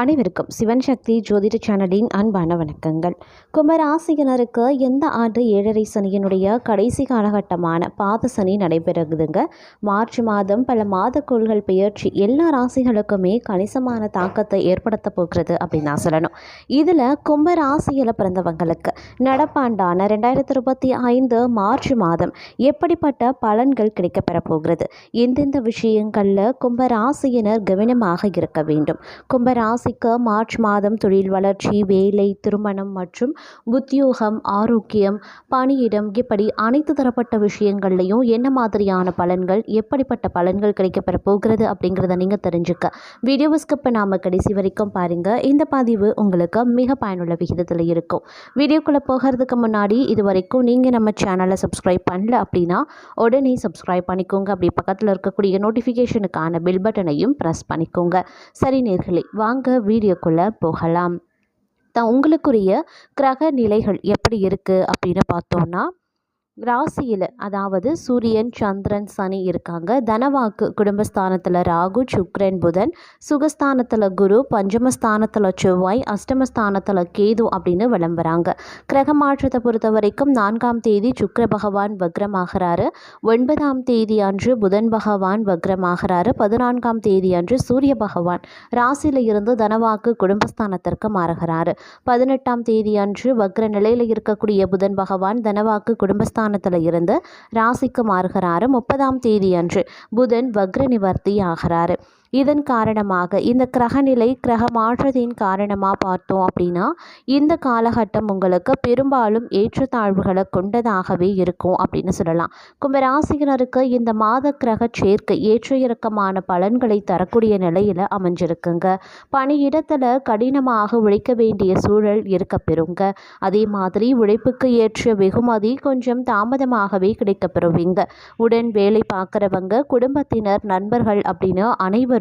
அனைவருக்கும் சிவன் சக்தி ஜோதிட சேனலின் அன்பான வணக்கங்கள். கும்பராசியினருக்கு எந்த ஆண்டு 7.5 சனியினுடைய கடைசி காலகட்டமான பாத சனி நடைபெறுதுங்க. மார்ச் மாதம் பல மாதக்கோள்கள் பெயர்ச்சி எல்லா ராசிகளுக்குமே கணிசமான தாக்கத்தை ஏற்படுத்த போகிறது அப்படின்னு நான் சொல்லணும். இதில் கும்பராசியில் பிறந்தவங்களுக்கு நடப்பாண்டான 2025 மார்ச் மாதம் எப்படிப்பட்ட பலன்கள் கிடைக்கப்பெற போகிறது, எந்தெந்த விஷயங்களில் கும்பராசியினர் கவனமாக இருக்க வேண்டும். கும்பராசிக்கு மார்ச் மாதம் தொழில் வளர்ச்சி, வேலை, திருமணம் மற்றும் உத்தியோகம், ஆரோக்கியம், பணியிடம் இப்படி அனைத்து தரப்பட்ட விஷயங்கள்லையும் என்ன மாதிரியான பலன்கள், எப்படிப்பட்ட பலன்கள் கிடைக்கப்பெற போகிறது அப்படிங்கிறத நீங்கள் தெரிஞ்சுக்க வீடியோவை ஸ்கிப் பண்ணாமல் கடைசி வரைக்கும் பாருங்கள். இந்த பதிவு உங்களுக்கு மிக பயனுள்ள விகிதத்தில் இருக்கும். வீடியோக்குள்ளே போகிறதுக்கு முன்னாடி இது வரைக்கும் நீங்கள் நம்ம சேனலை சப்ஸ்கிரைப் பண்ணல அப்படின்னா உடனே சப்ஸ்கிரைப் பண்ணிக்கோங்க. அப்படி பக்கத்தில் இருக்கக்கூடிய நோட்டிஃபிகேஷனுக்கான பெல் பட்டனையும் ப்ரெஸ் பண்ணிக்கோங்க. சரி நேயர்களே, வாங்க வீடியோக்குள்ளே போகலாம். உங்களுக்குரிய கிரக நிலைகள் எப்படி இருக்குது அப்படின்னு பார்த்தோன்னா, ராசியில் அதாவது சூரியன், சந்திரன், சனி இருக்காங்க. தனவாக்கு குடும்பஸ்தானத்தில் ராகு, சுக்கிரன், புதன், சுகஸ்தானத்தில் குரு, பஞ்சமஸ்தானத்தில் செவ்வாய், அஷ்டமஸ்தானத்தில் கேது அப்படின்னு விளம்புறாங்க. கிரக மாற்றத்தை பொறுத்த வரைக்கும் 4ஆம் தேதி சுக்கிர பகவான் வக்ரமாகிறாரு. 9ஆம் தேதி அன்று புதன் பகவான் வக்ரமாகிறாரு. 14ஆம் தேதி அன்று சூரிய பகவான் ராசியில் இருந்து தனவாக்கு குடும்பஸ்தானத்திற்கு மாறுகிறாரு. 18ஆம் தேதி அன்று வக்ர நிலையில் இருக்கக்கூடிய புதன் பகவான் தனவாக்கு குடும்பஸ்தானத்தில் இருந்து ராசிக்கு மாறுகிறாரு. 30ஆம் தேதி அன்று புதன் வக்ர நிவர்த்தி ஆகிறாரு. இதன் காரணமாக இந்த கிரகநிலை கிரக மாற்றத்தின் காரணமாக பார்த்தோம் அப்படின்னா இந்த காலகட்டம் உங்களுக்கு பெரும்பாலும் ஏற்றத்தாழ்வுகளை கொண்டதாகவே இருக்கும் அப்படின்னு சொல்லலாம். கும்பராசினருக்கு இந்த மாத கிரக சேர்க்கை ஏற்ற இறக்கமான பலன்களை தரக்கூடிய நிலையில் அமைஞ்சிருக்குங்க. பணியிடத்தில் கடினமாக உழைக்க வேண்டிய சூழல் இருக்க பெறுங்க. அதே மாதிரி உழைப்புக்கு ஏற்ற வெகுமதி கொஞ்சம் தாமதமாகவே கிடைக்கப்பெறுவீங்க. உடன் வேலை பார்க்குறவங்க, குடும்பத்தினர், நண்பர்கள் அப்படின்னு அனைவரும்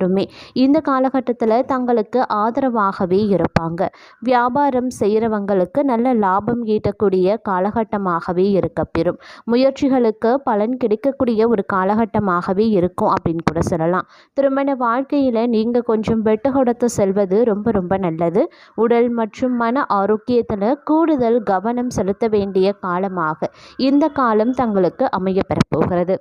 இந்த காலகட்டத்தில் தங்களுக்கு ஆதரவாகவே இருப்பாங்க. வியாபாரம் செய்கிறவங்களுக்கு நல்ல லாபம் ஈட்டக்கூடிய காலகட்டமாகவே இருக்கப்பெறும். முயற்சிகளுக்கு பலன் கிடைக்கக்கூடிய ஒரு காலகட்டமாகவே இருக்கும் அப்படின்னு கூட சொல்லலாம். திருமண வாழ்க்கையில் நீங்கள் கொஞ்சம் வெட்டு கொடுத்து செல்வது ரொம்ப ரொம்ப நல்லது. உடல் மற்றும் மன ஆரோக்கியத்தில் கூடுதல் கவனம் செலுத்த வேண்டிய காலமாக இந்த காலம் தங்களுக்கு அமைய பெறப்போகிறது.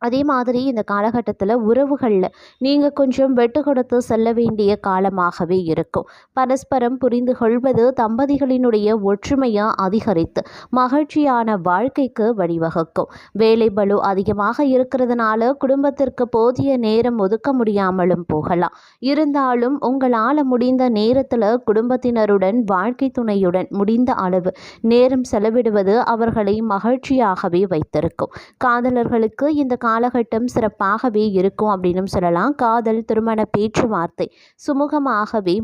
அதே மாதிரி இந்த காலகட்டத்தில் உறவுகளில் நீங்கள் கொஞ்சம் வெட்டு கொடுத்து செல்ல வேண்டிய காலமாகவே இருக்கும். பரஸ்பரம் புரிந்து கொள்வது தம்பதிகளினுடைய ஒற்றுமையை அதிகரித்து மகிழ்ச்சியான வாழ்க்கைக்கு வழிவகுக்கும். வேலை பளு அதிகமாக இருக்கிறதுனால குடும்பத்திற்கு போதிய நேரம் ஒதுக்க முடியாமலும் போகலாம். இருந்தாலும் உங்களால் முடிந்த நேரத்தில் குடும்பத்தினருடன், வாழ்க்கை துணையுடன் முடிந்த அளவு நேரம் செலவிடுவது அவர்களை மகிழ்ச்சியாகவே வைத்திருக்கும். காதலர்களுக்கு இந்த காலகட்டம் சிறப்பாகவே இருக்கும் அப்படின்னு சொல்லலாம். காதல், திருமண பேச்சுவார்த்தை சுமூகமாகவே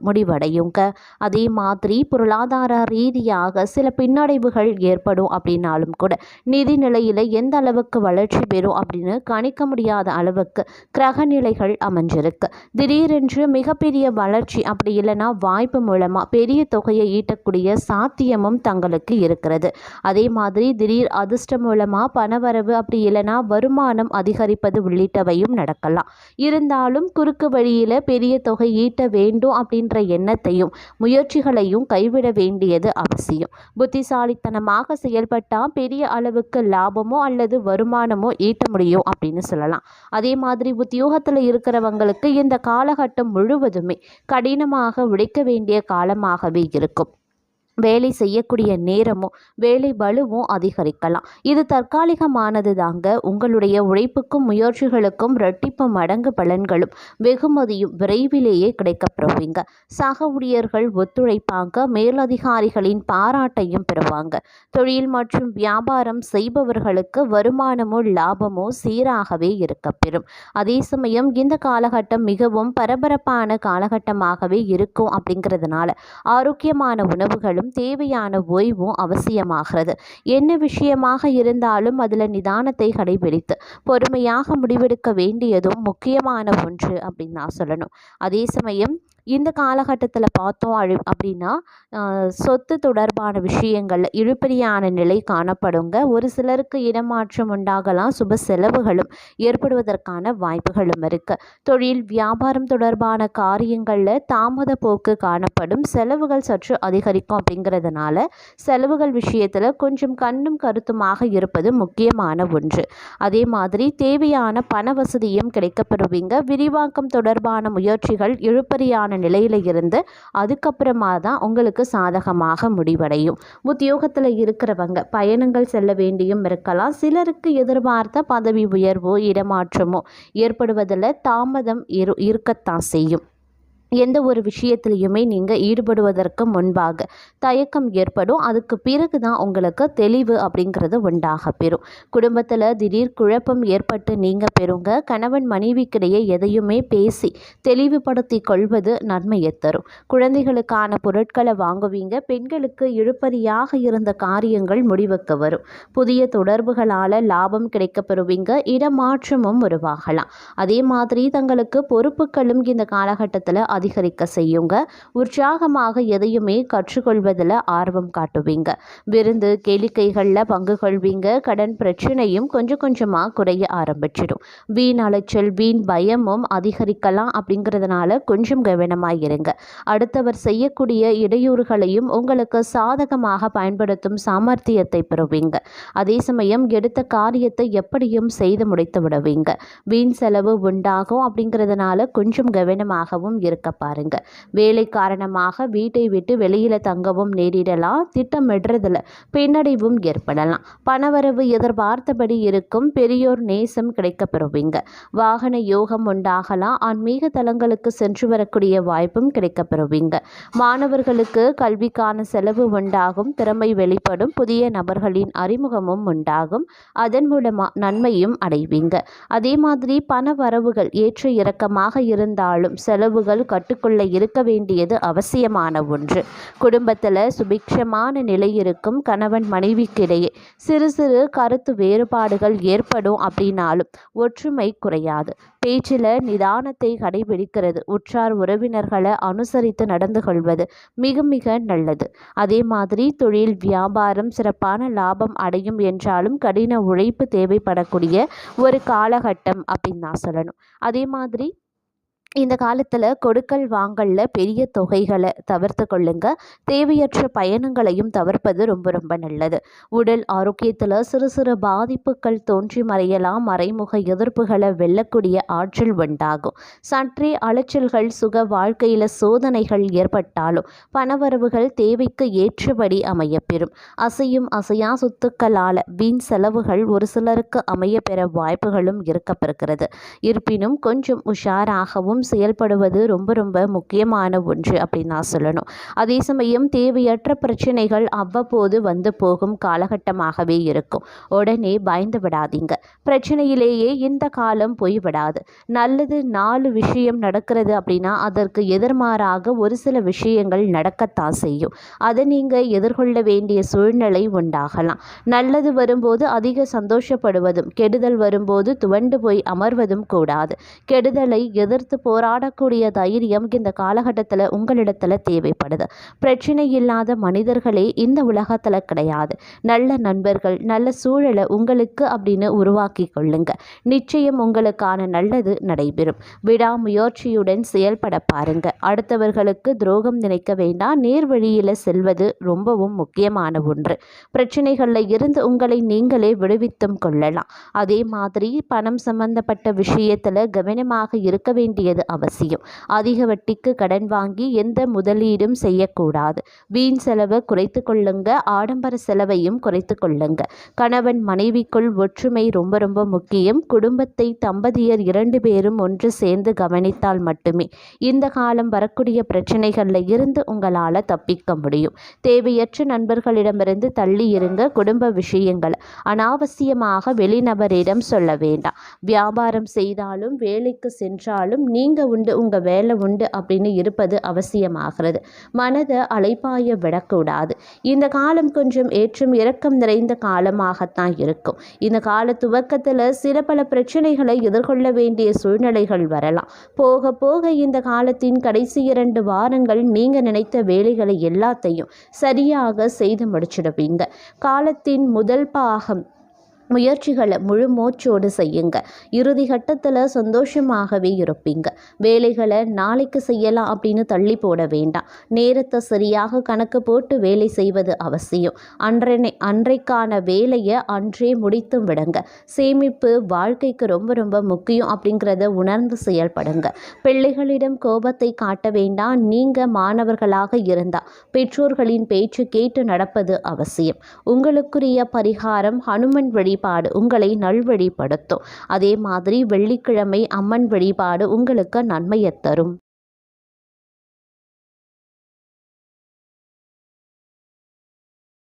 முடிவடையுங்க. அதே மாதிரி பொருளாதார ரீதியாக சில பின்னடைவுகள் ஏற்படும் அப்படின்னாலும் கூட நிதி நிலையில் எந்த அளவுக்கு வளர்ச்சி பெறும் அப்படின்னு கணிக்க முடியாத அளவுக்கு கிரக நிலைகள் அமைஞ்சிருக்கு. திடீரென்று மிகப்பெரிய வளர்ச்சி அப்படி இல்லைன்னா வாய்ப்பு மூலமாக பெரிய தொகையை ஈட்டக்கூடிய சாத்தியமும் தங்களுக்கு இருக்கிறது. அதே மாதிரி திடீர் அதிர்ஷ்டம் மூலமாக பணவரவு அப்படி இல்லைன்னா வருமானம் அதிகரிப்பது உள்ளிட்டவையும் நடக்கலாம். இருந்தாலும் குறுக்கு வழியில் பெரிய தொகை ஈட்ட வேண்டும் அப்படின்ற எண்ணத்தையும் முயற்சிகளையும் கைவிட வேண்டியது அவசியம். புத்திசாலித்தனமாக செயல்பட்டால் பெரிய அளவுக்கு லாபமோ அல்லது வருமானமோ ஈட்ட முடியும் அப்படின்னு சொல்லலாம். அதே மாதிரி உத்தியோகத்தில் இருக்கிறவங்களுக்கு இந்த காலகட்டம் முழுவதுமே கடினமாக உழைக்க வேண்டிய காலமாகவே இருக்கும். வேலை செய்யக்கூடிய நேரமும் வேலை பளுவும் அதிகரிக்கலாம். இது தற்காலிகமானது தாங்க. உங்களுடைய உழைப்புக்கும் முயற்சிகளுக்கும் இரட்டிப்பு மடங்கு பலன்களும் வெகுமதியும் விரைவிலேயே கிடைக்கப்பெறுவீங்க. சக ஊழியர்கள் ஒத்துழைப்பாங்க. மேலதிகாரிகளின் பாராட்டையும் பெறுவாங்க. தொழில் மற்றும் வியாபாரம் செய்பவர்களுக்கு வருமானமோ லாபமோ சீராகவே இருக்கப்பெறும். அதே சமயம் இந்த காலகட்டம் மிகவும் பரபரப்பான காலகட்டமாகவே இருக்கும். அப்படிங்கிறதுனால ஆரோக்கியமான உணவுகளும் தேவையான ஓய்வும் அவசியமாகிறது. என்ன விஷயமாக இருந்தாலும் அதில் நிதானத்தை கடைபிடித்து பொறுமையாக முடிவெடுக்க வேண்டியதும் முக்கியமான ஒன்று அப்படின்னு நான் சொல்லணும். அதே சமயம் இந்த காலகட்டத்தில் பார்த்தோம் அப்படின்னா சொத்து தொடர்பான விஷயங்கள் இழுபறியான நிலை காணப்படுங்க. ஒரு சிலருக்கு இடமாற்றம் உண்டாகலாம், சுப செலவுகளும் ஏற்படுவதற்கான வாய்ப்புகளும் இருக்கு. தொழில் வியாபாரம் தொடர்பான காரியங்களில் தாமத போக்கு காணப்படும், செலவுகள் சற்று அதிகரிக்கும். அப்படிங்கிறதுனால செலவுகள் விஷயத்தில் கொஞ்சம் கண்ணும் கருத்துமாக இருப்பது முக்கியமான ஒன்று. அதே மாதிரி தேவையான பண வசதியும் கிடைக்கப்பெறுவீங்க. விரிவாக்கம் தொடர்பான முயற்சிகள் இழுபறியான நிலையில இருந்து அதுக்கப்புறமா தான் உங்களுக்கு சாதகமாக முடிவடையும். உத்தியோகத்தில் இருக்கிறவங்க பயணங்கள் செல்ல வேண்டியும் இருக்கலாம். சிலருக்கு எதிர்பார்த்த பதவி உயர்வோ இடமாற்றமோ ஏற்படுவதில் தாமதம் இருக்கத்தான் செய்யும். எந்த ஒரு விஷயத்துலையுமே நீங்கள் ஈடுபடுவதற்கு முன்பாக தயக்கம் ஏற்படும். அதுக்கு பிறகு தான் உங்களுக்கு தெளிவு அப்படிங்கிறது உண்டாக பெறும். குடும்பத்தில் திடீர் குழப்பம் ஏற்பட்டு நீங்கள் பெறுங்க. கணவன் மனைவிக்கிடையே எதையுமே பேசி தெளிவுபடுத்தி கொள்வது நன்மையை தரும். குழந்தைகளுக்கான பொருட்களை வாங்குவீங்க. பெண்களுக்கு இழுபறியாக இருந்த காரியங்கள் முடிவுக்கு வரும். புதிய தொடர்புகளால் லாபம் கிடைக்கப்பெறுவீங்க. இடமாற்றமும் உருவாகலாம். அதே மாதிரி தங்களுக்கு பொறுப்புகளும் இந்த காலகட்டத்தில் அதிகரிக்க செய்யுங்க. உற்சாகமாக எதையுமே கற்றுக்கொள்வதில் ஆர்வம் காட்டுவீங்க. விருந்து கேளிக்கைகளில் பங்கு கொள்வீங்க. கடன் பிரச்சனையும் கொஞ்சம் கொஞ்சமாக குறைய ஆரம்பிச்சிடும். வீண் அலைச்சல் வீண் பயமும் அதிகரிக்கலாம். அப்படிங்கிறதுனால கொஞ்சம் கவனமாக இருங்க. அடுத்தவர் செய்யக்கூடிய இடையூறுகளையும் உங்களுக்கு சாதகமாக பயன்படுத்தும் சாமர்த்தியத்தை பெறுவீங்க. அதே சமயம் எடுத்த காரியத்தை எப்படியும் செய்து முடித்து விடுவீங்க. வீண் செலவு உண்டாகும். அப்படிங்கிறதுனால கொஞ்சம் கவனமாகவும் இருக்க பாருங்க. வேலை காரணமாக வீட்டை விட்டு வெளியில தங்கவும் நேரிடலாம். திட்டமிடுறதுல பின்னடைவும் ஏற்படலாம். பணவரவு எதிர்பார்த்தபடி இருக்கும். பெரியோர் நேசம் கிடைக்கப்பெறுவீங்க. வாகன யோகம் உண்டாகலாம். ஆன்மீக தலங்களுக்கு சென்று வரக்கூடிய வாய்ப்பும் கிடைக்கப்பெறுவீங்க. மாணவர்களுக்கு கல்விக்கான செலவு உண்டாகும். திறமை வெளிப்படும். புதிய நபர்களின் அறிமுகமும் உண்டாகும். அதன் மூலமா நன்மையும் அடைவீங்க. அதே மாதிரி பண வரவுகள் ஏற்ற இறக்கமாக இருந்தாலும் செலவுகள் கட்டுக்குள்ள இருக்க வேண்டியது அவசியமான ஒன்று. குடும்பத்தில் சுபிக்ஷமான நிலை இருக்கும். கணவன் மனைவிக்கிடையே சிறு சிறு கருத்து வேறுபாடுகள் ஏற்படும். அப்படின்னாலும் ஒற்றுமை குறையாது. பேச்சில் நிதானத்தை கடைபிடிக்கிறது. உற்றார் உறவினர்களை அனுசரித்து நடந்து கொள்வது மிக மிக நல்லது. அதே மாதிரி தொழில் வியாபாரம் சிறப்பான லாபம் அடையும் என்றாலும் கடின உழைப்பு தேவைப்படக்கூடிய ஒரு காலகட்டம் அப்படின்னு நான் சொல்லணும். அதே மாதிரி இந்த காலத்தில் கொடுக்கல் வாங்கலில் பெரிய தொகைகளை தவிர்த்து கொள்ளுங்க. தேவையற்ற பயணங்களையும் தவிர்ப்பது ரொம்ப ரொம்ப நல்லது. உடல் ஆரோக்கியத்தில் சிறு சிறு பாதிப்புகள் தோன்றி மறையலாம். மறைமுக எதிர்ப்புகளை வெல்லக்கூடிய ஆற்றல் உண்டாகும். சற்றே அலைச்சல்கள் சுக வாழ்க்கையில் சோதனைகள் ஏற்பட்டாலும் பணவரவுகள் தேவைக்கு ஏற்றபடி அமையப்பெறும். அசையும் அசையா சொத்துக்களால் வீண் செலவுகள் ஒரு சிலருக்கு அமைய பெற வாய்ப்புகளும் இருக்கப்பெறுகிறது. இருப்பினும் கொஞ்சம் உஷாராகவும் செயல்படுவது ரொம்ப ரொம்ப முக்கியமான ஒன்று அப்படின்னு நான் சொல்லணும். அதே சமயம் தேவையற்ற பிரச்சனைகள் அவ்வப்போது வந்து போகும் காலகட்டமாகவே இருக்கும். உடனே பயந்து விடாதீங்க. பிரச்சனையிலேயே இந்த காலம் போய்விடாது. நல்லது 4 விஷயம் நடக்கிறது அப்படின்னா அதற்கு எதிர்மாறாக ஒரு சில விஷயங்கள் நடக்கத்தான் செய்யும். அதை நீங்கள் எதிர்கொள்ள வேண்டிய சூழ்நிலை உண்டாகலாம். நல்லது வரும்போது அதிக சந்தோஷப்படுவதும் கெடுதல் வரும்போது துவண்டு போய் அமர்வதும் கூடாது. கெடுதலை எதிர்த்து போராடக்கூடிய தைரியம் இந்த காலகட்டத்தில் உங்களிடத்தில் தேவைப்படுது. பிரச்சனை இல்லாத மனிதர்களே இந்த உலகத்தில் கிடையாது. நல்ல நண்பர்கள் நல்ல சூழலை உங்களுக்கு அப்படின்னு உருவாக்கி கொள்ளுங்க. நிச்சயம் உங்களுக்கான நல்லது நடைபெறும். விடாமுயற்சியுடன் செயல்பட பாருங்க. அடுத்தவர்களுக்கு துரோகம் நினைக்க வேண்டாம். நேர் வழியில் செல்வது ரொம்பவும் முக்கியமான ஒன்று. பிரச்சனைகளில் இருந்து உங்களை நீங்களே விடுவித்தும் கொள்ளலாம். அதே மாதிரி பணம் சம்பந்தப்பட்ட விஷயத்தில் கவனமாக இருக்க வேண்டியது அவசியம். அதிக வட்டிக்கு கடன் வாங்கி எந்த முதலீடும் செய்யக்கூடாது. வீண் செலவை குறைத்து கொள்ளுங்க. ஆடம்பர செலவையும் குறைத்து கொள்ளுங்க. கணவன் மனைவிக்குள் ஒற்றுமை ரொம்ப ரொம்ப முக்கியம். குடும்பத்தை தம்பதியர் 2 பேரும் ஒன்று சேர்ந்து கவனித்தால் மட்டுமே இந்த காலம் வரக்கூடிய பிரச்சனைகளில் இருந்து உங்களால் தப்பிக்க முடியும். தேவையற்ற நண்பர்களிடமிருந்து தள்ளி இருங்க. குடும்ப விஷயங்கள் அனாவசியமாக வெளிநபரிடம் சொல்ல வேண்டாம். வியாபாரம் செய்தாலும் வேலைக்கு சென்றாலும் நீங்கள் நீங்கள் உண்டு உங்கள் வேலை உண்டு அப்படின்னு இருப்பது அவசியமாகிறது. மனதை அலைப்பாய விடக்கூடாது. இந்த காலம் கொஞ்சம் ஏற்றம் இறக்கம் நிறைந்த காலமாகத்தான் இருக்கும். இந்த கால துவக்கத்தில் சில பல பிரச்சனைகளை எதிர்கொள்ள வேண்டிய சூழ்நிலைகள் வரலாம். போக போக இந்த காலத்தின் கடைசி 2 வாரங்கள் நீங்கள் நினைத்த வேலைகளை எல்லாத்தையும் சரியாக செய்து முடிச்சிடுவீங்க. காலத்தின் முதல் பாகம் முயற்சிகளை முழு மூச்சோடு செய்யுங்க. இறுதி கட்டத்தில் சந்தோஷமாகவே இருப்பீங்க. வேலைகளை நாளைக்கு செய்யலாம் அப்படின்னு தள்ளி போட வேண்டாம். நேரத்தை சரியாக கணக்கு போட்டு வேலை செய்வது அவசியம். அன்றைக்கான வேலையை அன்றே முடித்தும் விடுங்க. சேமிப்பு வாழ்க்கைக்கு ரொம்ப ரொம்ப முக்கியம் அப்படிங்கிறத உணர்ந்து செயல்படுங்க. பிள்ளைகளிடம் கோபத்தை காட்ட வேண்டாம். நீங்கள் மாணவர்களாக இருந்தால் பெற்றோர்களின் பேச்சு கேட்டு நடப்பது அவசியம். உங்களுக்குரிய பரிகாரம் ஹனுமன் வழிபாடு உங்களை நல்வழிப்படுத்தும். அதே மாதிரி வெள்ளிக்கிழமை அம்மன் வழிபாடு உங்களுக்கு நன்மையை தரும்.